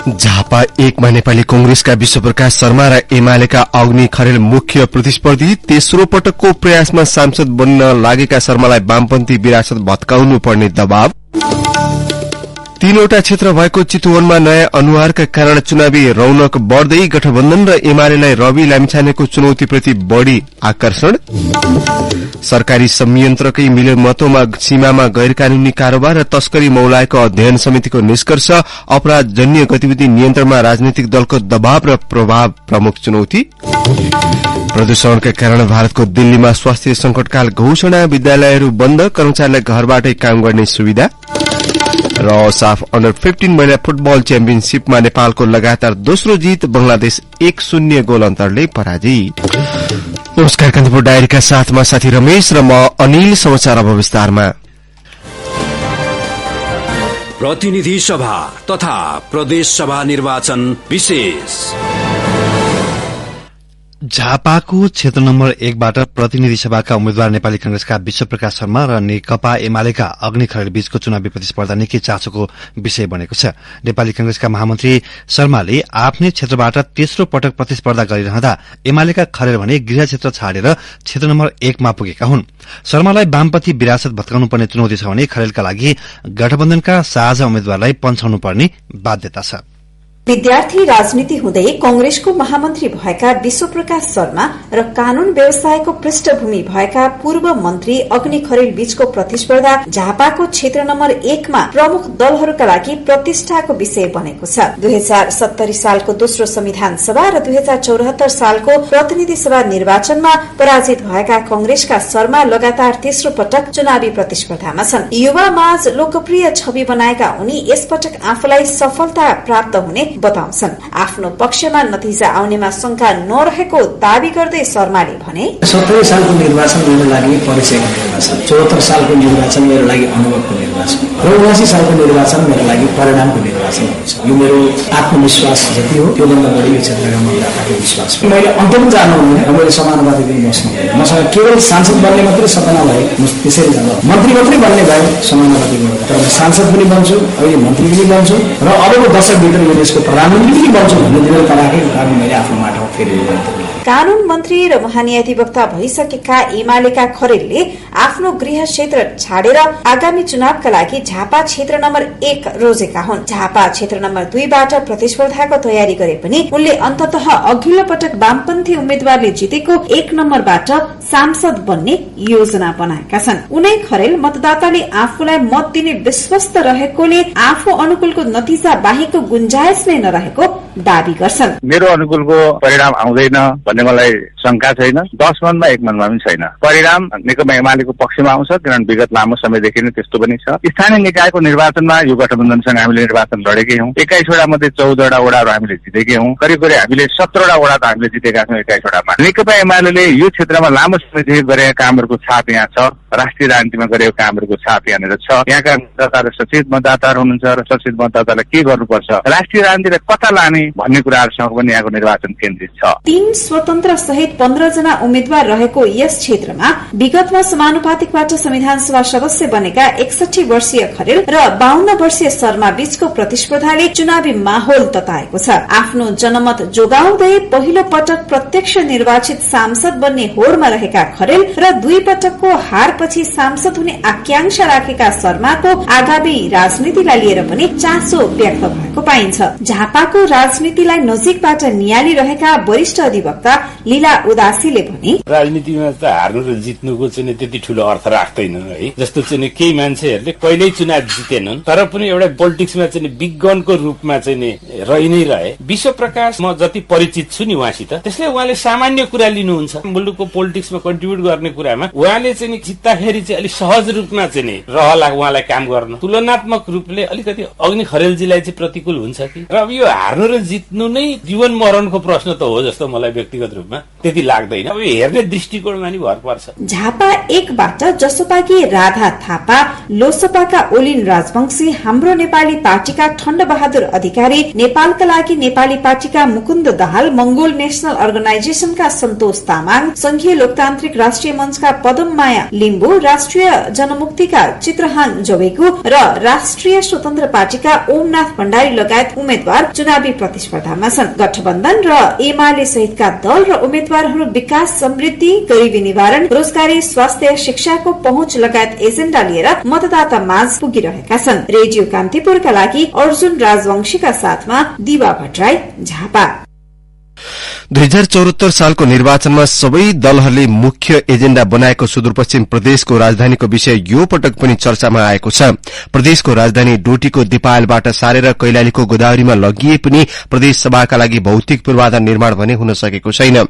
झापा 1 मा नेपाली कंग्रेसका विश्वप्रकाश शर्मा र एमालेका अग्नि खरेल मुख्य प्रतिस्पर्धी। तेस्रो पटकको प्रयासमा सांसद बन्न लागेका शर्मालाई वामपन्थी विरासत भत्काउनु पर्ने दबाव। 3वटा क्षेत्र भएको चितवनमा नयाँ अनुहारका कारण चुनावी रौनक बढ्दै। गठबन्धन र एमालेलाई रवि लामिछानेको चुनौतीप्रति बढ़ी आकर्षण। सरकारी संयन्त्रकै मिलेमतोमा सीमामा गैर कानूनी कारोबार र तस्करी मौलाएको अध्ययन समितिको निष्कर्ष। अपराधजन्य गतिविधि नियन्त्रणमा राजनीतिक दलको दबाव र प्रभाव प्रमुख चुनौती। प्रदूषणका कारण भारतको दिल्लीमा स्वास्थ्य संकटकाल घोषणा। विद्यालयहरू बन्द, कर्मचारीलाई घरबाटै काम गर्ने सुविधा। र साफ अन्डर 15 महिला फुटबल च्याम्पियनशीपमा नेपालको लगातार दोस्रो जीत। बंगलादेश 1-0 गोल अन्तरले पराजित। नमस्कार, कान्तिपुर डायरीका साथमा साथी रमेश र म अनिल। समाचार अब विस्तारमा। प्रतिनिधि सभा तथा प्रदेश सभा निर्वाचन विशेष। झापाको क्षेत्र नम्बर 1 बाट प्रतिनिधि सभाका उम्मेद्वार नेपाली कांग्रेसका विश्वप्रकाश शर्मा र नेकपा एमालेका अग्नि खरेल बीचको चुनावी प्रतिस्पर्धा निकै चासोको विषय बनेको छ। नेपाली कांग्रेसका महामन्त्री शर्माले आफ्नै क्षेत्रबाट तेस्रो पटक प्रतिस्पर्धा गरिरहँदा एमालेका खरेल भने गृह क्षेत्र छाडेर क्षेत्र नम्बर 1 मा पुगेका हुन्। शर्मालाई वामपन्थी विरासत भत्काउनु पर्ने चुनौती छ भने खरेलका लागि गठबन्धनका साझा उम्मेद्वारलाई पन्छाउनु पर्ने बाध्यता छ। विद्यार्थी राजनीति हुँदै कंग्रेसको महामन्त्री भएका विश्वप्रकाश शर्मा र कानून व्यवसायको पृष्ठभूमि भएका पूर्व मन्त्री अग्नि खरेल बीचको प्रतिस्पर्धा झापाको क्षेत्र नम्बर 1 मा प्रमुख दलहरूका लागि प्रतिष्ठाको विषय बनेको छ। 2070 सालको दोस्रो संविधान सभा र 2074 सालको प्रतिनिधि सभा निर्वाचनमा पराजित भएका कंग्रेसका शर्मा लगातार तेस्रो पटक चुनावी प्रतिस्पर्धामा छन्। युवा माझ लोकप्रिय छवि बनाएका उनी यसपटक आफूलाई सफलता प्राप्त हुने बताउँछन्। आफ्नो पक्षमा नतिजा आउनेमा शंका नरहेको दावी गर्दै शर्माले भने 70 सालको निर्वाचन मेरो लागि परिचयको निर्वाचन, 74 सालको निर्वाचन मेरो लागि अनुभवको निर्वाचन र 79 सालको निर्वाचन मेरो लागि परिणामको निर्वाचन हुन्छ। यो मेरो आत्मविश्वास जति हो त्योभन्दा बढी यो क्षेत्रका मतदाताको विश्वास। मैले अन्त पनि जानुहुन्न र मैले समानुपातिक पनि बस्नु। मसँग केवल सांसद बन्ने मात्रै सपना भए त्यसरी जाँदा मन्त्री मात्रै बन्ने भए समानुपातिक हुन्छ। तर सांसद पनि बन्छु, अहिले मन्त्री पनि बन्छु र अबको दशकभित्र यो देशको प्रधानमन्त्री पनि बन्छु भन्ने दृढताकै लागि मैले आफ्नो माटो फेरि। कानून मन्त्री र महान्यायाधिवक्ता भइसकेका एमालेका खरेलले आफ्नो गृह क्षेत्र छाडेर आगामी चुनावका लागि झापा क्षेत्र नम्बर 1 रोजेका हुन्। झापा क्षेत्र नम्बर 2 बाट प्रतिस्पर्धाको तयारी गरे पनि उनले अन्ततः अघिल्लो पटक वामपन्थी उम्मेद्वारले जितेको 1 नम्बरबाट सांसद बन्ने योजना बनाएका छन्। उनै खरेल मतदाताले आफूलाई मत दिने विश्वस्त रहेकोले आफू अनुकूलको नतिजा बाहेकको गुन्जायस नै नरहेको दावी गर्छन्। मेरो अनुकूलको परिणाम आउँदैन भन्ने मलाई शंका छैन। 10 मनमा 1 मनमा पनि छैन। परिणाम नेकपा एमालेको पक्षमा आउँछ, किनभने विगत लामो समयदेखि नै त्यस्तो पनि छ। स्थानीय निकायको निर्वाचनमा यो गठबन्धनसँग हामीले निर्वाचन लडेकै हौं। 21 वटा मध्ये 14 वटा वडाहरू हामीले जितेकै हौं। करिब करिब हामीले 17 वटा त हामीले जितेका छौं 21 वटामा। नेकपा एमाले यो क्षेत्रमा लामो समयदेखि गरेका कामहरूको छाप यहाँ छ। राष्ट्रिय राजनीतिमा गरेको कामहरूको छाप यहाँनिर छ। यहाँका मतदाताहरू सचेत मतदाताहरू हुनुहुन्छ र सचेत मतदातालाई के गर्नुपर्छ, राष्ट्रिय राजनीतिलाई कता लाने भन्ने कुराहरूसँग पनि यहाँको निर्वाचन केन्द्रित छ। 3 स्वतन्त्र सहित 15 जना उम्मेद्वार रहेको यस क्षेत्रमा विगतमा समानुपातिकबाट संविधान सभा सदस्य बनेका 61 वर्षीय खरेल र 52 वर्षीय शर्मा बीचको प्रतिस्पर्धाले चुनावी माहौल तताएको छ। आफ्नो जनमत जोगाउँदै पहिलो पटक प्रत्यक्ष निर्वाचित सांसद बन्ने होडमा रहेका खरेल र 2 पटकको हारपछि सांसद हुने आकांक्षा राखेका शर्माको आगामी राजनीतिलाई लिएर पनि चासो व्यक्त भएको पाइन्छ। झापाको राजनीतिलाई नजिकबाट नियालिरहेका वरिष्ठ अधिवक्ता लीला उदासीले भने राजनीतिमा त हार्नु र जित्नुको चाहिँ त्यति ठूलो अर्थ राख्दैन है। जस्तो चाहिँ केही मान्छेहरूले कहिल्यै चुनाव जितेनन् तर पनि एउटा पोलिटिक्समा चाहिँ विज्ञानको रूपमा चाहिँ रहि नै रहे। विश्वप्रकाश म जति परिचित छु नि उहाँसित, त्यसले उहाँले सामान्य कुरा लिनुहुन्छ। मुलुकको पोलिटिक्समा कन्ट्रिब्युट गर्ने कुरामा उहाँले चाहिँ जित्दाखेरि चाहिँ अलिक सहज रूपमा चाहिँ रहला उहाँलाई काम गर्न। तुलनात्मक रूपले अलिकति अग्नि खरेलजीलाई चाहिँ प्रतिकूल हुन्छ कि। र अब यो हार्नु र जित्नु नै जीवन मरणको प्रश्न त हो जस्तो मलाई व्यक्तिगत रूपमा त्यति त्यति लाग्दैन। अब हेर्ने दृष्टिकोणमा नि भर पर्छ। झापा 1बाट जसपाकी राधा थापा, लोसपाका ओलिन राजवंशी, हाम्रो नेपाली पार्टीका ठण्ड बहादुर अधिकारी, नेपालका लागि नेपाली पार्टीका मुकुन्द दाहाल, मंगोल नेशनल अर्गनाइजेशनका सन्तोष तामाङ, संघीय लोकतान्त्रिक राष्ट्रिय मञ्चका पदममाया लिम्बू, राष्ट्रिय जनमुक्तिका चित्रहान जोवेगु र राष्ट्रिय स्वतन्त्र पार्टीका ओमनाथ भण्डारी लगायत उम्मेद्वार चुनावी प्रतिस्पर्धामा छन्। गठबन्धन र एमाले सहितका दल र उम्मेद्वारहरू विकास, समृद्धि, गरीबी निवारण, रोजगारी, स्वास्थ्य, शिक्षाको पहुँच लगायत एजेण्डा लिएर मतदाता माझ पुगिरहेका छन्। रेडियो कान्तिपुरका लागि अर्जुन राजवंशीका साथमा दिवा भट्टराई, झापा। 2074 सालको निर्वाचनमा सबै दलहरूले मुख्य एजेण्डा बनाएको सुदूरपश्चिम प्रदेशको राजधानीको विषय यो पटक पनि चर्चामा आएको छ। प्रदेशको राजधानी डोटीको दिपायलबाट सारेर कैलालीको गोदावरीमा लगिए पनि प्रदेश सभाका लागि भौतिक पूर्वाधार निर्माण भने हुन सकेको छैन।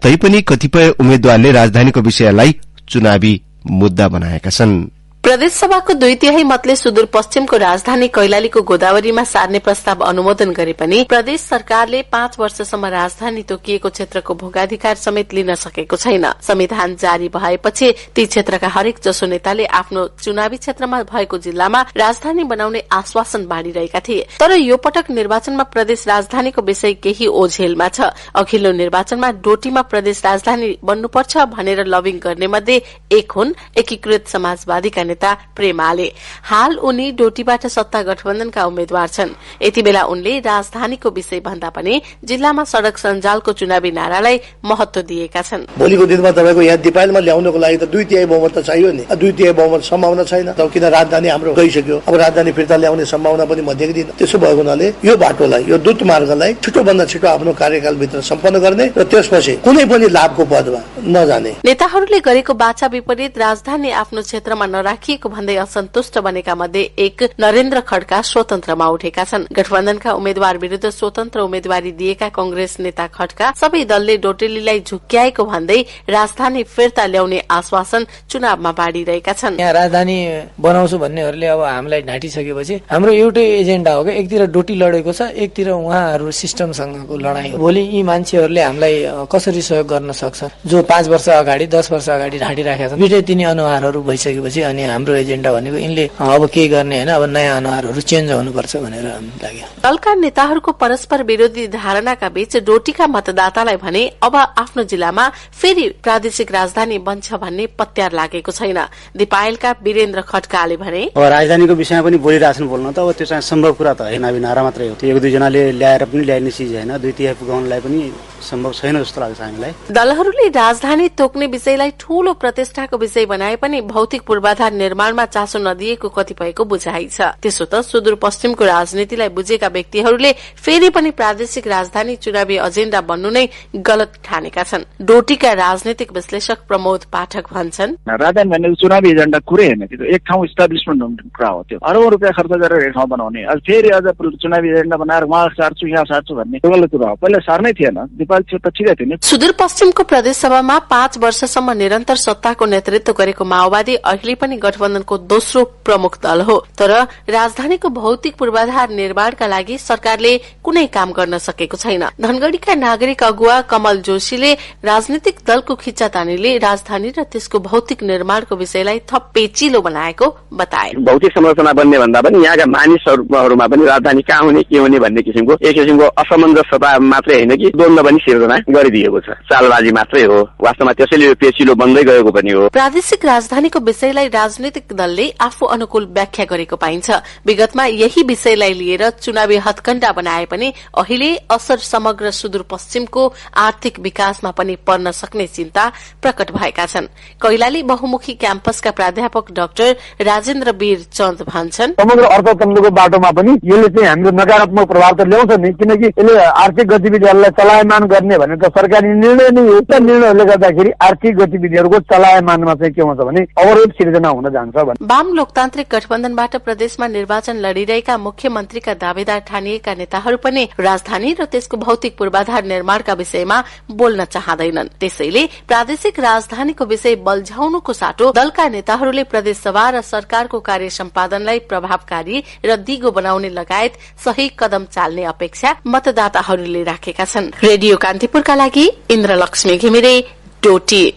तैपनि कतिपय उम्मेद्वारले राजधानीको विषयलाई चुनावी मुद्दा बनाएका छन्। प्रदेश सभाको 2/3 मतले सुदूरपश्चिमको राजधानी कैलालीको गोदावरीमा सार्ने प्रस्ताव अनुमोदन गरे पनि प्रदेश सरकारले 5 वर्षसम्म राजधानी तोकिएको क्षेत्रको भोगाधिकार समेत लिन सकेको छैन। संविधान जारी भएपछि ती क्षेत्रका हरेक जसो नेताले आफ्नो चुनावी क्षेत्रमा भएको जिल्लामा राजधानी बनाउने आश्वासन बाँडिरहेका थिए। तर यो पटक निर्वाचनमा प्रदेश राजधानीको विषय केही ओझेलमा छ। अघिल्लो निर्वाचनमा डोटीमा प्रदेश राजधानी बन्नुपर्छ भनेर लबिङ गर्ने मध्ये एक हुन् एकीकृत समाजवादीका नेता प्रेमाले। हाल उनी डोटीबाट सत्ता गठबन्धनका उम्मेद्वार छन्। यति बेला उनले राजधानीको विषय भन्दा पनि जिल्लामा सड़क सञ्जालको चुनावी नारालाई महत्व दिएका छन्। भोलिको दिनमा तपाईको यहाँ दिपायलमा ल्याउनको लागि त 2/3 बहुमत त चाहियो नि। 2/3 बहुमत सम्भावना छैन। तब किन राजधानी हाम्रो गइसक्यो। अब राजधानी फिर्ता ल्याउने सम्भावना पनि म देख्दिन। त्यसो भएको हुनाले यो बाटोलाई, यो दूत मार्गलाई छिटोभन्दा छिटो आफ्नो कार्यकालभित्र सम्पन्न गर्ने र त्यसपछि कुनै पनि लाभको पदमा नजाने। नेताहरूले गरेको बाचा विपरीत राजधानी आफ्नो क्षेत्रमा नराखिएको भन्दै असन्तुष्ट बनेका मध्ये एक नरेन्द्र खड्का स्वतन्त्रमा उठेका छन्। गठबन्धनका उम्मेद्वार विरूद्ध स्वतन्त्र उम्मेद्वारी दिएका कंग्रेस नेता खड्का सबै दलले डोटेलीलाई झुक्क्याएको भन्दै राजधानी फिर्ता ल्याउने आश्वासन चुनावमा बाँडिरहेका छन्। यहाँ राजधानी बनाउँछु भन्नेहरूले अब हामीलाई ढाँटिसकेपछि हाम्रो एउटै एजेन्डा हो कि एकतिर डोटी लडेको छ, एकतिर उहाँहरू सिस्टमसँगको लडाई हो। भोलि यी मान्छेहरूले हामीलाई कसरी सहयोग गर्न सक्छ? जो 5 वर्ष अगाडि 10 वर्ष अगाडि ढाँटिराखेका छन्, बिटै तिनी अनुहारहरू भइसकेपछि अनि हाम्रो एजेन्डा भनेको यिनले अब के गर्ने हैन, अब नयाँ अनुहारहरू चेन्ज हुनुपर्छ भनेर लाग्यो। दलका नेताहरूको परस्पर विरोधी धारणाका बीच डोटीका मतदातालाई भने अब आफ्नो जिल्लामा फेरि प्रादेशिक राजधानी बन्छ भन्ने पत्यार लागेको छैन। दिपायलका वीरेन्द्र खड्काले भने राजधानीको विषयमा पनि बोलिरहेछन् बोल्न त अब त्यो चाहिँ सम्भव कुरा त होइन। नारा मात्रै हो। त्यो 1-2 जनाले ल्याएर पनि ल्याइने चिज होइन। 2/3 पुगाउनलाई पनि सम्भव छैन जस्तो लाग्छ हामीलाई। दलहरूले राजधानी तोक्ने विषयलाई ठूलो प्रतिष्ठाको विषय बनाए पनि भौतिक पूर्वाधार निर्माणमा चासो नदिएको कतिपयको बुझाइ छ। त्यसो त सुदूरपश्चिमको राजनीतिलाई बुझेका व्यक्तिहरूले फेरि पनि प्रादेशिक राजधानी चुनावी एजेण्डा बन्नु नै गलत ठानेका छन्। डोटीका राजनीतिक विश्लेषक प्रमोद पाठक भन्छन्, राजधानी भन्ने चुनावी एजेण्डा कुरै होइन। त्यो एक ठाउँ इस्टाब्लिसमेन्ट हुने कुरा हो। त्यो अरबौं रुपियाँ खर्च गरेर एक ठाउँ बनाउने, अब फेरि अझ चुनावी एजेण्डा बनाएर वहाँ सार्छु यहाँ सार्छु भन्ने गलत कुरा हो। पहिला सार्नै थिएन। सुदूरपश्चिमको प्रदेशसभामा 5 वर्षसम्म निरन्तर सत्ताको नेतृत्व गरेको माओवादी अहिले पनि गठबन्धनको दोस्रो प्रमुख दल हो। तर राजधानीको भौतिक पूर्वाधार निर्माणका लागि सरकारले कुनै काम गर्न सकेको छैन। धनगढ़ीका नागरिक अगुवा कमल जोशीले राजनीतिक दलको खिच्चातानीले राजधानी र त्यसको भौतिक निर्माणको विषयलाई थप पेचिलो बनाएको बताए। भौतिक संरचना बन्ने भन्दा पनि यहाँका मानिसहरूमा पनि राजधानी कहाँ हुने के हुने भन्ने किसिमको एक किसिमको असमञ्जसता मात्रै होइन कि द्वन्द्व पनि सिर्जना गरिदिएको छ। चालबाजी मात्रै हो। वास्तवमा त्यसैले यो पेचिलो बन्दै गएको पनि हो। प्रादेशिक राजधानीको विषयलाई राजनीतिक दलले आफू अनुकूल व्याख्या गरेको पाइन्छ। विगतमा यही विषयलाई लिएर चुनावी हत्कण्डा बनाए पनि अहिले असर समग्र सुदूरपश्चिमको आर्थिक विकासमा पनि पर्न सक्ने चिन्ता प्रकट भएका छन्। कैलाली बहुमुखी क्याम्पसका प्राध्यापक डाक्टर राजेन्द्र वीर चन्द भन्छन्, समग्र अर्थतन्त्रको बाटोमा पनि यसले चाहिँ हाम्रो नकारात्मक प्रभाव त ल्याउँछ नि, किनकि यसले आर्थिक गतिविधिहरूलाई चलायमान गर्ने भने त सरकारी निर्णय नै हो। त्यो निर्णयहरूले गर्दाखेरि आर्थिक गतिविधिहरूको चलायमानमा चाहिँ के हुन्छ भने अवरोध सिर्जना हुन जान्छ। वाम लोकतान्त्रिक गठबन्धनबाट प्रदेशमा निर्वाचन लडिरहेका मुख्यमन्त्रीका दावेदार ठानिएका नेताहरू पनि राजधानी र त्यसको भौतिक पूर्वाधार निर्माणका विषयमा बोल्न चाहँदैनन्। त्यसैले प्रादेशिक राजधानीको विषय बल्झाउनुको साटो दलका नेताहरूले प्रदेशसभा र सरकारको कार्य सम्पादनलाई प्रभावकारी र दिगो बनाउने लगायत सही कदम चाल्ने अपेक्षा मतदाताहरूले राखेका छन्। रेडियो कान्तिपुरका लागि इन्द्रलक्ष्मी घिमिरे, डोटी।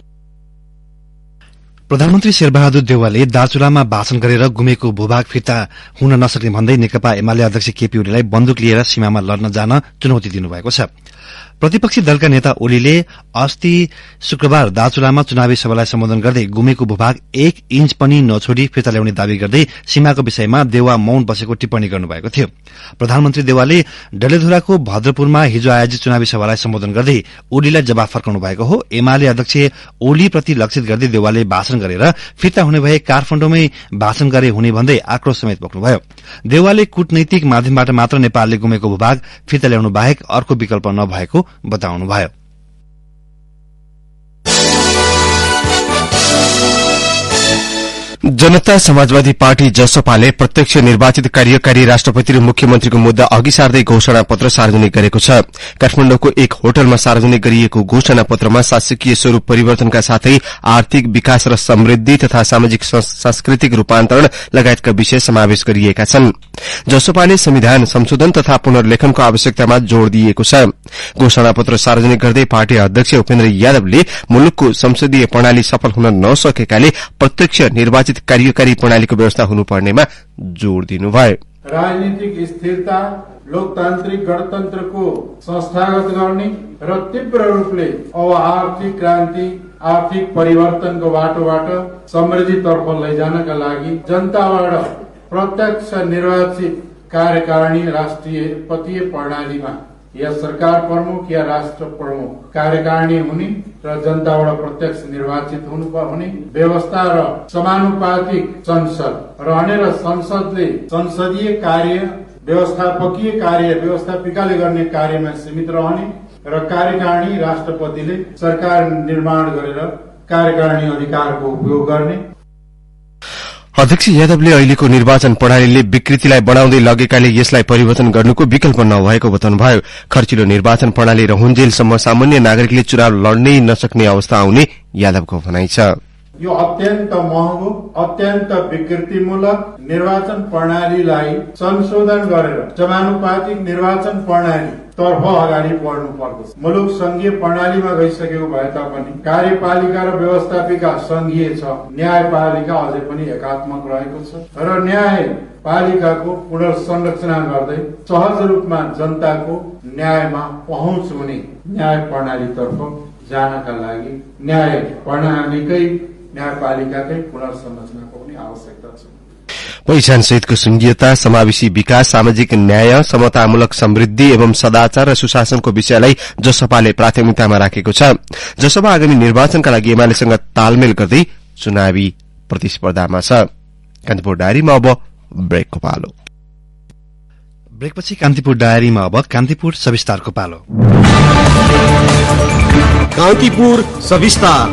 प्रधानमन्त्री शेरबहादुर देउवाले दार्चुलामा भाषण गरेर गुमेको भूभाग फिर्ता हुन नसक्ने भन्दै नेकपा एमाले अध्यक्ष केपी ओलीलाई बन्दुक लिएर सीमामा लड्न जान चुनौती दिनुभएको छ। प्रतिपक्षी दलका नेता ओलीले अस्ति शुक्रबार दार्चुलामा चुनावी सभालाई सम्बोधन गर्दै गुमेको भूभाग 1 इन्च पनि नछोडी फिर्ता ल्याउने दावी गर्दै सीमाको विषयमा देउवा मौन बसेको टिप्पणी गर्नुभएको थियो। प्रधानमन्त्री देउवाले डडेलधुराको भद्रपुरमा हिजो आयोजित चुनावी सभालाई सम्बोधन गर्दै ओलीलाई जवाफ फर्काउनु भएको हो। एमाले अध्यक्ष ओलीप्रति लक्षित गर्दै देउवाले भाषण गरेर फिर्ता हुने भए काठमाडौँमै भाषण गरे हुने भन्दै आक्रोश समेत पोख्नुभयो। देउवाले कूटनैतिक माध्यमबाट मात्र नेपालले गुमेको भूभाग फिर्ता ल्याउनु बाहेक अर्को विकल्प नभएको बताउनुभयो। जनता समाजवादी पार्टी जसपाले प्रत्यक्ष निर्वाचित कार्यकारी राष्ट्रपति र मुख्यमन्त्रीको मुद्दा अघि सार्दै घोषणा पत्र सार्वजनिक गरेको छ। काठमाडौँको एक होटलमा सार्वजनिक गरिएको घोषणा पत्रमा शासकीय स्वरूप परिवर्तनका साथै आर्थिक विकास र समृद्धि तथा सामाजिक सांस्कृतिक रूपान्तरण लगायतका विषय समावेश गरिएका छन्। जसपाले संविधान संशोधन तथा पुनर्लेखनको आवश्यकतामा जोड़ दिएको छ। घोषणा पत्र सार्वजनिक गर्दै पार्टी अध्यक्ष उपेन्द्र यादवले मुलुकको संसदीय प्रणाली सफल हुन नसकेकाले प्रत्यक्ष निर्वाचित कार्यकारी प्रणालीको व्यवस्था हुनुपर्नेमा जोड़ दिनुभयो। राजनीतिक स्थिरता, लोकतान्त्रिक गणतन्त्रको संस्थागत गर्ने र तीव्र रूपले अब आर्थिक क्रान्ति, आर्थिक परिवर्तनको बाटोबाट समृद्धितर्फ लैजानका लागि जनताबाट प्रत्यक्ष निर्वाचित कार्यकारिणी राष्ट्रियपतीय प्रणालीमा या सरकार प्रमुख या राष्ट्र प्रमुख कार्यकारिणी हुने र जनताबाट प्रत्यक्ष निर्वाचित हुने व्यवस्था र समानुपातिक संसद रहने र संसदले संसदीय कार्य, व्यवस्थापकीय कार्य व्यवस्थापिकाले गर्ने कार्यमा सीमित रहने र कार्यकारिणी राष्ट्रपतिले सरकार निर्माण गरेर कार्यकारिणी अधिकारको उपयोग गर्ने। अध्यक्ष यादवले अहिलेको निर्वाचन प्रणालीले विकृतिलाई बढ़ाउँदै लगेकाले यसलाई परिवर्तन गर्नुको विकल्प नभएको बताउनुभयो। खर्चिलो निर्वाचन प्रणाली रहन्जेलसम्म सामान्य नागरिकले चुनाव लड्नै नसक्ने अवस्था आउने यादवको भनाइ छ। यो अत्यन्त महँगो, अत्यन्त विकृतिमूलक निर्वाचन प्रणालीलाई संशोधन गरेर समानुपातिक निर्वाचन प्रणाली तर्फ अगाडि बढ्नु पर्दछ। मुलुक संघीय प्रणालीमा गइसकेको भए तापनि कार्यपालिका र व्यवस्थापिका संघीय छ, न्यायपालिका अझै पनि एकात्मक रहेको छ र न्यायपालिकाको पुनर्संरचना गर्दै सहज रूपमा जनताको न्यायमा पहुँच हुने न्याय प्रणालीतर्फ जानका लागि न्यायपालिकाकै पुनर्संरचनाको पनि आवश्यकता छ। पहिचान सहितको संघीयता, समावेशी विकास, सामाजिक न्याय, समतामूलक समृद्धि एवं सदाचार र सुशासनको विषयलाई जसपाले प्राथमिकतामा राखेको छ। जसपा आगामी निर्वाचनका लागि एमालेसँग तालमेल गर्दै चुनावी प्रतिस्पर्धामा छ। कान्तिपुर डायरीमा अब ब्रेकको पालो। ब्रेकपछि कान्तिपुर डायरीमा अब कान्तिपुर सविस्तारको पालो। कान्तिपुर सविस्तार।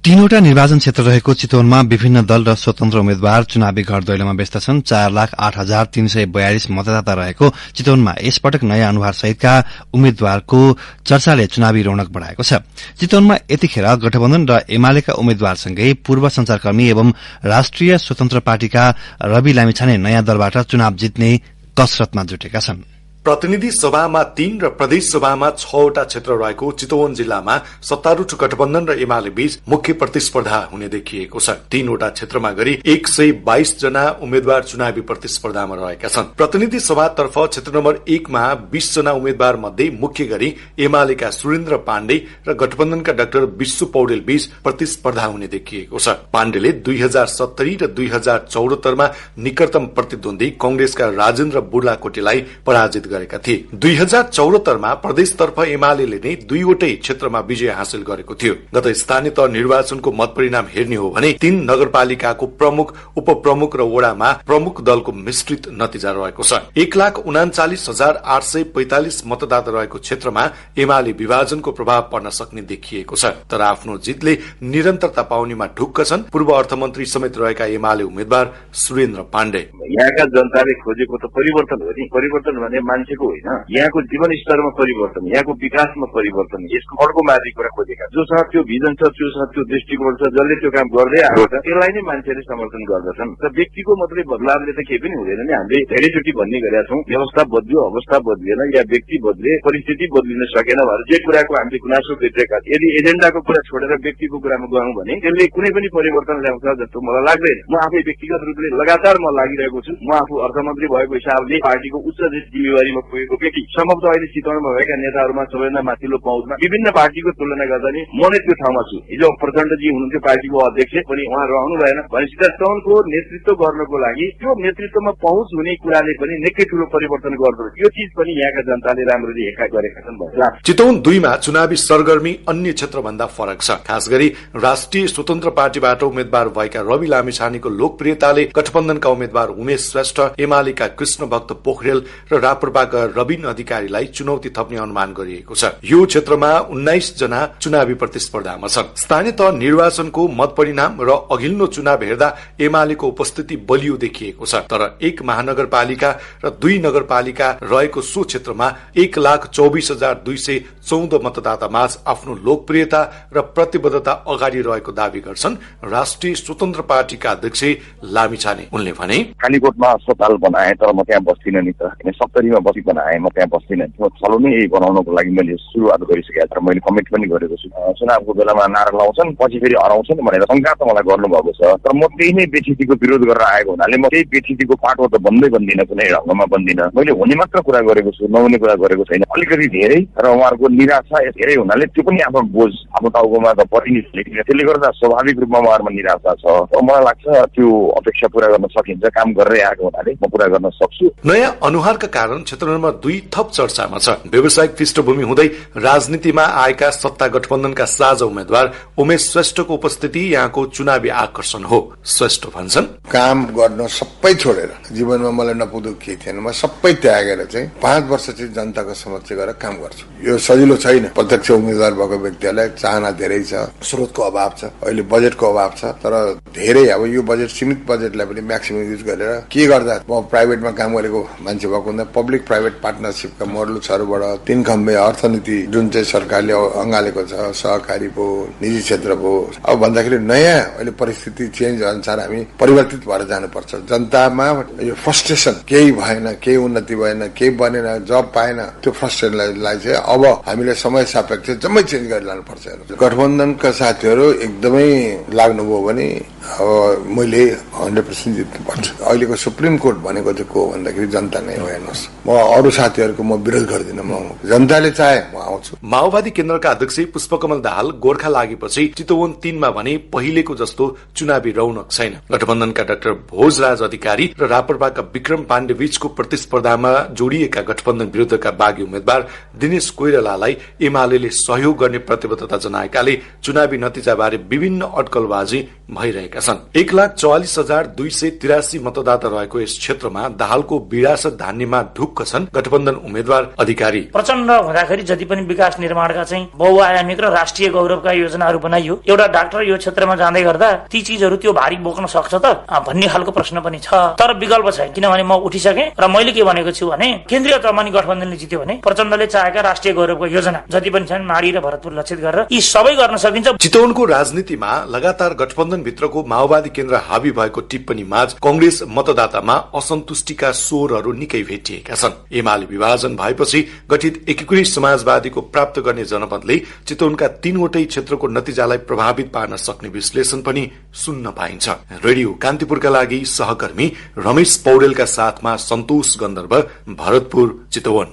3वटा निर्वाचन क्षेत्र रहेको चितवनमा विभिन्न दल र स्वतन्त्र उम्मेद्वार चुनावी घर दैलोमा व्यस्त छन्। 4,08,342 मतदाता रहेको चितवनमा यसपटक नयाँ अनुहार सहितका उम्मेद्वारको चर्चाले चुनावी रौनक बढ़ाएको छ। चितवनमा यतिखेर गठबन्धन र एमालेका उम्मेद्वारसँगै पूर्व संचारकर्मी एवं राष्ट्रिय स्वतन्त्र पार्टीका रवि लामिछाने नयाँ दलबाट चुनाव जित्ने कसरतमा जुटेका छन्। प्रतिनिधि सभामा 3 र प्रदेश सभामा 6वटा क्षेत्र रहेको चितवन जिल्लामा सत्तारूढ़ गठबन्धन र एमाले बीच मुख्य प्रतिस्पर्धा हुने देखिएको छ। 3वटा क्षेत्रमा गरी 122 जना उम्मेद्वार चुनावी प्रतिस्पर्धामा रहेका छन्। प्रतिनिधि सभातर्फ क्षेत्र नम्बर 1 मा 20 जना उम्मेद्वार मध्ये मुख्य गरी एमालेका सुरेन्द्र पाण्डे र गठबन्धनका डाक्टर विश्व पौडेल बीच प्रतिस्पर्धा हुने देखिएको छ। पाण्डेले 2070 र 2074 मा निकटतम प्रतिद्वन्दी कांग्रेसका राजेन्द्र बुर्लाकोटीलाई पराजित गरेका थिए। 2074 मा प्रदेशतर्फ एमालेले नै 2वटै क्षेत्रमा विजय हासिल गरेको थियो। गत स्थानीय तह निर्वाचनको मत परिणाम हेर्ने हो भने 3 नगरपालिकाको प्रमुख, उपप्रमुख र वडामा प्रमुख दलको मिश्रित नतिजा रहेको छ। 1,39,845 मतदाता रहेको क्षेत्रमा एमाले विभाजनको प्रभाव पर्न सक्ने देखिएको छ। तर आफ्नो जितले निरन्तरता पाउनेमा ढुक्क छन् पूर्व अर्थमन्त्री समेत रहेका एमाले उम्मेद्वार सुरेन्द्र पाण्डे। यहाँका जनताले खोजेको त परिवर्तन हो नि। परिवर्तन भने मान्छेको होइन, यहाँको जीवन स्तरमा परिवर्तन, यहाँको विकासमा परिवर्तन, यसको अर्को माथि कुरा खोजेका जोसँग त्यो भिजन छ, जोसँग त्यो दृष्टिकोण छ, जसले त्यो काम गर्दै आएको छ, त्यसलाई नै मान्छेले समर्थन गर्दछन्। र व्यक्तिको मात्रै बदलावले त केही पनि हुँदैन नि। हामीले धेरैचोटि भन्ने गरेका छौँ, व्यवस्था बदलियो, अवस्था बदलिएन, या व्यक्ति बदले, परिस्थिति बदलिन सकेन भनेर जे कुराको हामीले गुनासो गरिरहेका थियौँ। यदि एजेन्डाको कुरा छोडेर व्यक्तिको कुरामा गयौँ भने त्यसले कुनै पनि परिवर्तन ल्याउँछ जस्तो मलाई लाग्दैन। म आफै व्यक्तिगत रूपले लगातार म लागिरहेको छु। म आफू अर्थमन्त्री भएको हिसाबले पार्टीको उच्च जिम्मेवारीमा पुगेको व्यक्ति, सम्भवतः अहिले चितवनमा भएका नेताहरूमा सबैभन्दा माथिल्लो पहुँचमा विभिन्न पार्टीको तुलना गर्दा नि म नै त्यो ठाउँमा छु। हिजो प्रचण्डजी हुनुहुन्थ्यो पार्टीको अध्यक्ष, पनि उहाँ रहनु भएन भनेपछि चितवनको नेतृत्व गर्नको लागि त्यो नेतृत्वमा पहुँच हुने कुराले पनि निकै ठूलो परिवर्तन गर्दो रहेछ। यो चिज पनि यहाँका जनताले राम्ररी हेक्का गरेका छन् भन्ने लाग्छ। चितवन 2 मा चुनावी सरगर्मी अन्य क्षेत्रभन्दा फरक छ। खास गरी राष्ट्रिय स्वतन्त्र पार्टीबाट उम्मेद्वार भएका रवि लामिछानेको लोकप्रियताले गठबन्धनका उम्मेद्वार उमेश श्रेष्ठ, एमालेका कृष्ण भक्त पोखरेल र राप्रपाका रविन अधिकारीलाई चुनौती थप्ने अनुमान गरिएको छ। यो क्षेत्रमा 19 जना चुनावी प्रतिस्पर्धामा छन्। स्थानीय तह निर्वाचनको मत परिणाम र अघिल्लो चुनाव हेर्दा एमालेको उपस्थिति बलियो देखिएको छ। तर 1 महानगरपालिका र 2 नगरपालिका रहेको सो क्षेत्रमा 1,24,214 मतदातामाझ आफ्नो लोकप्रियता र प्रतिबद्धता अगाडि रहेको दावी गर्छन् राष्ट्रिय स्वतन्त्र पार्टीका अध्यक्ष लामिछाने। उनले भने, कालीकोटमा अस्पताल बनाए तर म त्यहाँ बस्दिनँ नि त, 70 मा बस्ती बनाए म त्यहाँ बस्दिनँ। त्यो छलो नै यही बनाउनको लागि मैले सुरुवात गरिसकेको छु, मैले कमिट पनि गरेको छु। चुनावको बेलामा नारा लाउँछन्, पछि फेरि हराउँछन् भनेर शंका त मलाई गर्नुभएको छ। तर म त्यही नै बेचितीको विरोध गरेर आएको हुनाले म त्यही बेचितीको पाटो त बन्दिनँ, कुनै ढङ्गमा बन्दिनँ। मैले हुने मात्र कुरा गरेको छु, नहुने कुरा गरेको छैन। अलिकति धेरै र उहाँहरूको निराशा धेरै हुनाले त्यो पनि आफ्नो बोझ आफ्नो टाउकोमा त परि नै लेखिन्छ। त्यसले गर्दा स्वाभाविक रूपमा उहाँहरूमा निराशा छ। मलाई लाग्छ त्यो अपेक्षा पूरा गर्न सकिन्छ, काम गरेरै आएको हुनाले म पूरा गर्न सक्छु। नयाँ अनुहारका कारण क्षेत्र नम्बर 2 थप चर्चामा छ। व्यावसायिक पृष्ठभूमि हुँदै राजनीतिमा आएका सत्ता गठबन्धनमा साझा उम्मेद्वार उमेश श्रेष्ठको उपस्थिति यहाँको चुनावी आकर्षण हो। श्रेष्ठ भन्छन्, काम गर्न सबै छोडेर जीवनमा मलाई नपुग्दो केही थिएन, म सबै त्यागेर चाहिँ 5 वर्ष चाहिँ जनताको समक्ष गएर काम गर्छु। यो सजिलो छैन। प्रत्यक्ष उम्मेद्वार भएको व्यक्तिहरूलाई चाहना धेरै छ, स्रोतको अभाव छ, अहिले बजेटको अभाव छ। तर धेरै अब यो बजेट सीमित बजेटलाई पनि म्याक्सिमम युज गरेर के गर्दा म प्राइभेटमा काम गरेको मान्छे भएको हुँदा पब्लिक प्राइभेट पार्टनरशिपका मोडलहरूबाट 3 खम्बे अर्थनीति जुन चाहिँ सरकारले अँगालेको छ, सहकारी पो निजी क्षेत्र पो, अब भन्दाखेरि नयाँ अहिले परिस्थिति चेन्ज अनुसार हामी परिवर्तित भएर जानुपर्छ। जनतामा यो फ्रस्ट्रेसन, केही भएन, केही उन्नति भएन, केही बनेन, जब पाएन, त्यो फ्रस्ट्रेसनलाई चाहिँ अब हामीले समय सापेक्ष जम्मै चेन्ज गरेर लानुपर्छ। गठबन्धनका साथीहरू एकदमै लाग्नुभयो भने अब मैले 100% जित्नुपर्छ। अहिलेको सुप्रिम कोर्ट भनेको चाहिँ को भन्दाखेरि जनता नै हो। हेर्नुहोस्, म अरू साथीहरूको म विरोध गर्दिनँ, म जनताले चाहे म आउँछु। माओवादी केन्द्रका अध्यक्ष पुष्पकमल दाहाल गोर्खा लागेपछि चितवन 3 मा भने पहिलेको जस्तो चुनावी रौनक छैन। गठबन्धनका डाक्टर भोजराज अधिकारी र राप्रपाका विक्रम पाण्डे बीचको प्रतिस्पर्धामा जोडिएका गठबन्धन विरुद्धका बागी उम्मेद्वार दिनेश कोइरालालाई एमालेले सहयोग गर्ने प्रतिबद्धता जनाएकाले चुनावी नतिजाबारे विभिन्न अड्कलबाजी भइरहेका छन्। 1,44,283 मतदाता रहेको यस क्षेत्रमा दाहालको विरासत धान्नेमा ढुक्क छन् गठबन्धन उम्मेद्वार अधिकारी। प्रचण्ड हुँदाखेरि जति पनि विकास निर्माणका चाहिँ बहुआयामिक र राष्ट्रिय गौरवका योजनाहरू बनाइयो, एउटा डाक्टर यो क्षेत्रमा जाँदै गर्दा ती चीजहरू त्यो भारी बोक्न सक्छ त भन्ने खालको प्रश्न पनि छ। तर विकल्प छैन, किनभने म उठिसकेँ र मैले के भनेको छु भने केन्द्रीय तहमा नि गठबन्धनले जित्यो भने प्रचण्डले चाहेका राष्ट्रिय गौरवको योजना जति पनि छन् माडी र भरतपुर लक्षित गरेर यी सबै गर्न सकिन्छ। चितवनको राजनीतिमा लगातार गठबन्धन भित्रको माओवादी केन्द्र हावी भएको टिप्पणी माझ कंग्रेस मतदातामा असन्तुष्टिका स्वरहरू निकै भेटिएका छन्। एमाले विभाजन भएपछि गठित एकीकृत समाजवादीको प्राप्त गर्ने जनमतले चितवनका 3 वटै क्षेत्रको नतिजालाई प्रभावित पार्न सक्ने विश्लेषण पनि सुन्न पाइन्छ। रेडियो कान्तिपुरका लागि सहकर्मी रमेश पौडेलका साथमा सन्तोष गन्धर्व, भरतपुर, चितवन।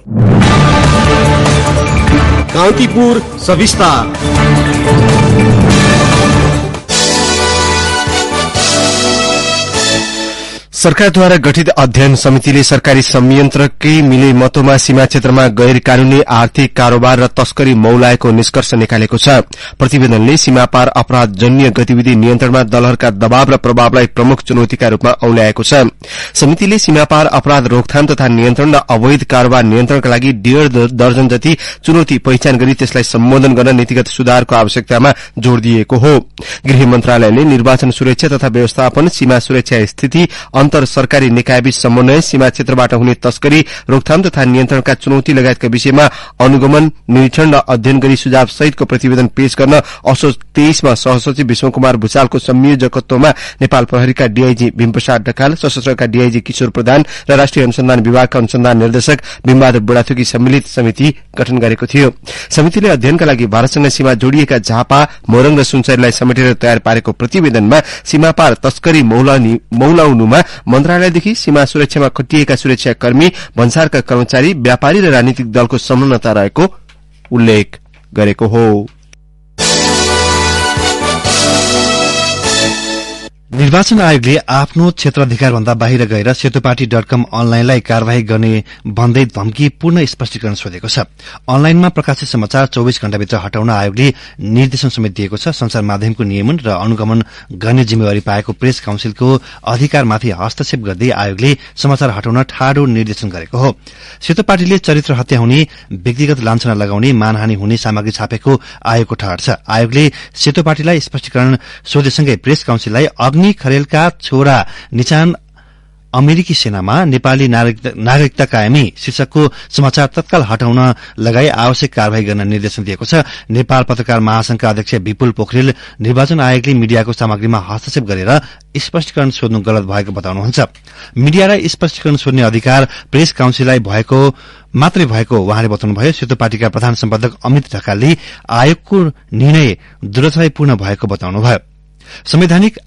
कान्तिपुर सविस्तार। सरकारद्वारा गठित अध्ययन समितिले सरकारी संयन्त्रकै मिले मतोमा सीमा क्षेत्रमा गैर कानूनी आर्थिक कारोबार र तस्करी मौलाएको निष्कर्ष निकालेको छ। प्रतिवेदनले सीमापार अपराधजन्य गतिविधि नियन्त्रणमा दलहरूका दबाव र प्रभावलाई प्रमुख चुनौतीका रूपमा औल्याएको छ। समितिले सीमापार अपराध रोकथाम तथा नियन्त्रण र अवैध कारोबार नियन्त्रणका लागि 1.5 दर्जन जति चुनौती पहिचान गरी त्यसलाई सम्बोधन गर्न नीतिगत सुधारको आवश्यकतामा जोड़ दिएको हो। गृह मन्त्रालयले निर्वाचन सुरक्षा तथा व्यवस्थापन, सीमा सुरक्षा स्थिति, अन्तर सरकारी निकायबीच समन्वय, सीमा क्षेत्रबाट हुने तस्करी, रोकथाम तथा नियन्त्रणका चुनौती लगायतका विषयमा अनुगमन, निरीक्षण र अध्ययन गरी सुझाव सहितको प्रतिवेदन पेश गर्न असोज 23 मा सहसचिव विष्णुकुमार भुषालको संयोजकत्वमा नेपाल प्रहरीका डीआईजी भीमप्रसाद ढकाल, सशस्त्रका डीआईजी किशोर प्रधान र राष्ट्रिय अनुसन्धान विभागका अनुसन्धान निर्देशक बिम्बहादुर बुढाथोकी सम्मिलित समिति गठन गरेको थियो। समितिले अध्ययनका लागि भारतसँग सीमा जोडिएका झापा, मोरङ र सुनसरीलाई समेटेर तयार पारेको प्रतिवेदनमा सीमापार तस्करी मौलाउनुमा मन्त्रालयदेखि सीमा सुरक्षामा खटिएका सुरक्षाकर्मी, भन्सारका कर्मचारी, व्यापारी र राजनीतिक दलको संलग्नता रहेको उल्लेख गरेको हो। निर्वाचन आयोगले आफ्नो क्षेत्राधिकारभन्दा बाहिर गएर सेतुपाटी.com अनलाइनलाई कार्यवाही गर्ने भन्दै धम्कीपूर्ण स्पष्टीकरण सोधेको छ। अनलाइनमा प्रकाशित समाचार 24 घण्टाभित्र हटाउन आयोगले निर्देशन समेत दिएको छ। संचार माध्यमको नियमन र अनुगमन गर्ने जिम्मेवारी पाएको प्रेस काउन्सिलको अधिकारमाथि हस्तक्षेप गर्दै आयोगले समाचार हटाउन ठाडो निर्देशन गरेको हो। सेतुपाटीले चरित्र हत्या हुने, व्यक्तिगत लान्छना लगाउने, मानहानि हुने सामग्री छापेको आयोगको ठहर छ। आयोगले सेतुपाटीलाई स्पष्टीकरण सोधेसँगै प्रेस काउन्सिललाई अग्नि खरेलका छोरा निचान अमेरिकी सेनामा नेपाली नागरिकता कायमी शीर्षकको समाचार तत्काल हटाउन लगाई आवश्यक कार्यवाही गर्न निर्देशन दिएको छ। नेपाल पत्रकार महासंघका अध्यक्ष विपुल पोखरेल निर्वाचन आयोगले मीडियाको सामग्रीमा हस्तक्षेप गरेर स्पष्टीकरण सोध्नु गलत भएको बताउनुहुन्छ। मीडियालाई स्पष्टीकरण सोध्ने अधिकार प्रेस काउन्सिललाई मात्रै भएको उहाँले बताउनुभयो। सेतुपाटीका प्रधान सम्पादक अमित ढकालले आयोगको निर्णय दुर्दैवपूर्ण भएको बताउनुभयो। संवैधानिक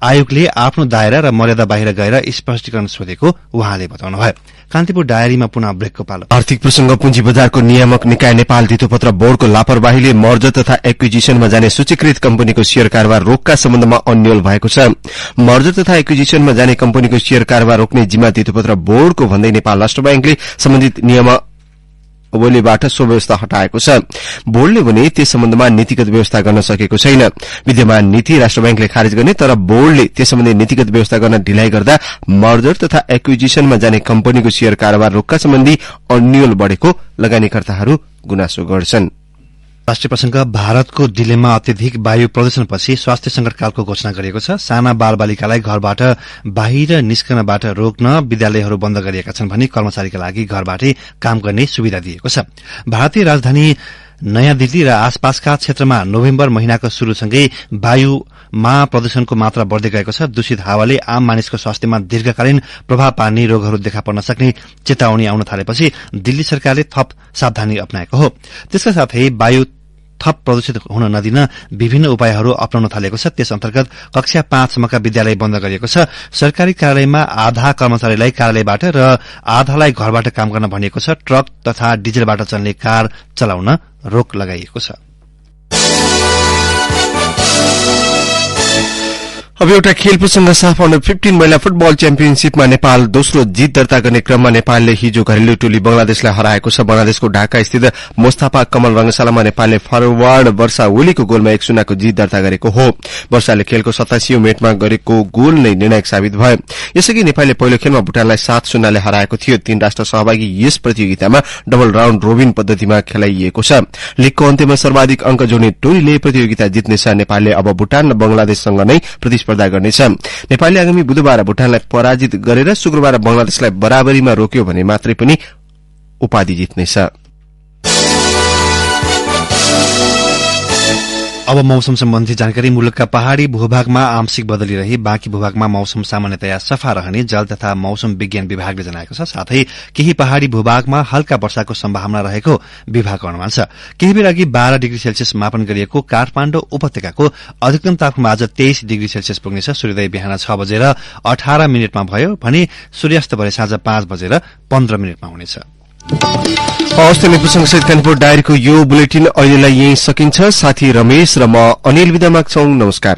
आयोगले आफ्नो दायरा र मर्यादा बाहिर गएर स्पष्टीकरण सोधेको उहाँले बताउनुभयो। कान्तिपुर डायरीमा पुनः ब्रेकको पालो। आर्थिक प्रसंग पुँजी बजारको नियामक निकाय नेपाल धितोपत्र बोर्डको लापरवाहीले मर्जर तथा एक्विजिशनमा जाने सूचीकृत कम्पनीको शेयर कारोबार रोकका सम्बन्धमा अन्यल भएको छ। मर्जर तथा एक्विजिशनमा जाने कम्पनीको शेयर कारोबार रोक्ने जिम्मा धितोपत्र बोर्डको भन्दै नेपाल राष्ट्र बैंकले सम्बन्धित नियमावलीबाट सो व्यवस्था हटाएको छ। बोर्डले भने त्यस सम्बन्धमा नीतिगत व्यवस्था गर्न सकेको छैन। विद्यमान नीति राष्ट्र बैंकले खारेज गर्ने, तर बोर्डले त्यस सम्बन्धी नीतिगत व्यवस्था गर्न ढिलाइ गर्दा मर्जर तथा एक्विजिशनमा जाने कम्पनीको शेयर कारोबार रोक्का सम्बन्धी अन्यल बढ़ेको लगानीकर्ताहरू गुनासो गर्छन्। राष्ट्रिय प्रसंग भारतको दिल्लीमा अत्यधिक वायु प्रदूषणपछि स्वास्थ्य संकटकालको घोषणा गरिएको छ। साना बालबालिकालाई घरबाट बाहिर निस्कनबाट रोक्न विद्यालयहरू बन्द गरिएका छन् भने कर्मचारीका लागि घरबाटै काम गर्ने सुविधा दिएको छ। भारतीय राजधानी नयाँ दिल्ली र आसपासका क्षेत्रमा नोभेम्बर महिनाको शुरूसँगै वायुमा प्रदूषणको मात्रा बढ़दै गएको छ। दूषित हावाले आम मानिसको स्वास्थ्यमा दीर्घकालीन प्रभाव पार्ने रोगहरू देखा पर्न सक्ने चेतावनी आउन थालेपछि दिल्ली सरकारले थप सावधानी अपनाएको हो। त्यसका साथै वायु थप प्रदूषित हुन नदिन विभिन्न उपायहरू अपनाउन थालेको छ। त्यस अन्तर्गत कक्षा 5 सम्मका विद्यालय बन्द गरिएको छ। सरकारी कार्यालयमा आधा कर्मचारीलाई कार्यालयबाट र आधालाई घरबाट काम गर्न भनिएको छ। ट्रक तथा डिजलबाट चल्ने कार चलाउन रोक लगाइएको छ। अब एउटा खेल प्रसंग साफ अन्डर 15 महिला फुटबल च्याम्पियनशीपमा नेपाल दोस्रो जित दर्ता गर्ने क्रममा नेपालले हिजो घरेलु टोली बंगलादेशलाई हराएको छ। बंगलादेशको ढाका स्थित मोस्ताफा कमल रंगशालामा नेपालले फरवार्ड वर्षा ओलीको गोलमा 1-0 को जित दर्ता गरेको हो। वर्षाले खेलको 87औं मिनेटमा गरेको गोल नै निर्णायक साबित भयो। यसअघि नेपालले पहिलो खेलमा भुटानलाई 7-0 ले हराएको थियो। 3 राष्ट्र सहभागी यस प्रतियोगितामा डबल राउण्ड रोबिन पद्धतिमा खेलाइएको छ। लीगको अन्त्यमा सर्वाधिक अंक जोड्ने टोलीले प्रतियोगिता जित्नेछ। नेपालले अब भुटान र बंगलादेशसँग नै प्रतिस्पर्धा गर्नेछ। नेपालले आगामी बुधबार भुटानलाई पराजित गरेर शुक्रबार बंगलादेशलाई बराबरीमा रोक्यो भने मात्रै पनि उपाधि जित्नेछ। अब मौसम सम्बन्धी जानकारी। मुलुकका पहाड़ी भूभागमा आंशिक बदली रही बाँकी भूभागमा मौसम सामान्यतया सफा रहने जल तथा मौसम विज्ञान विभागले जनाएको छ। साथै केही पहाड़ी भूभागमा हल्का वर्षाको सम्भावना रहेको विभागको अनुमान छ। केही बेर अघि 12 डिग्री सेल्सियस मापन गरिएको काठमाडौँ उपत्यकाको अधिकतम तापक्रम आज 23 डिग्री सेल्सियस पुग्नेछ। सूर्योदय बिहान 6 बजेर 18 मिनटमा भयो भने सूर्यास्त भरे साँझ 5 बजेर 15 मिनटमा हुनेछ। हवस्, प्रसंग सहित कानपुर डायरीको यो बुलेटिन अहिलेलाई यही सकिन्छ। साथी रमेश र म अनिल विदा माग्छौं। नमस्कार।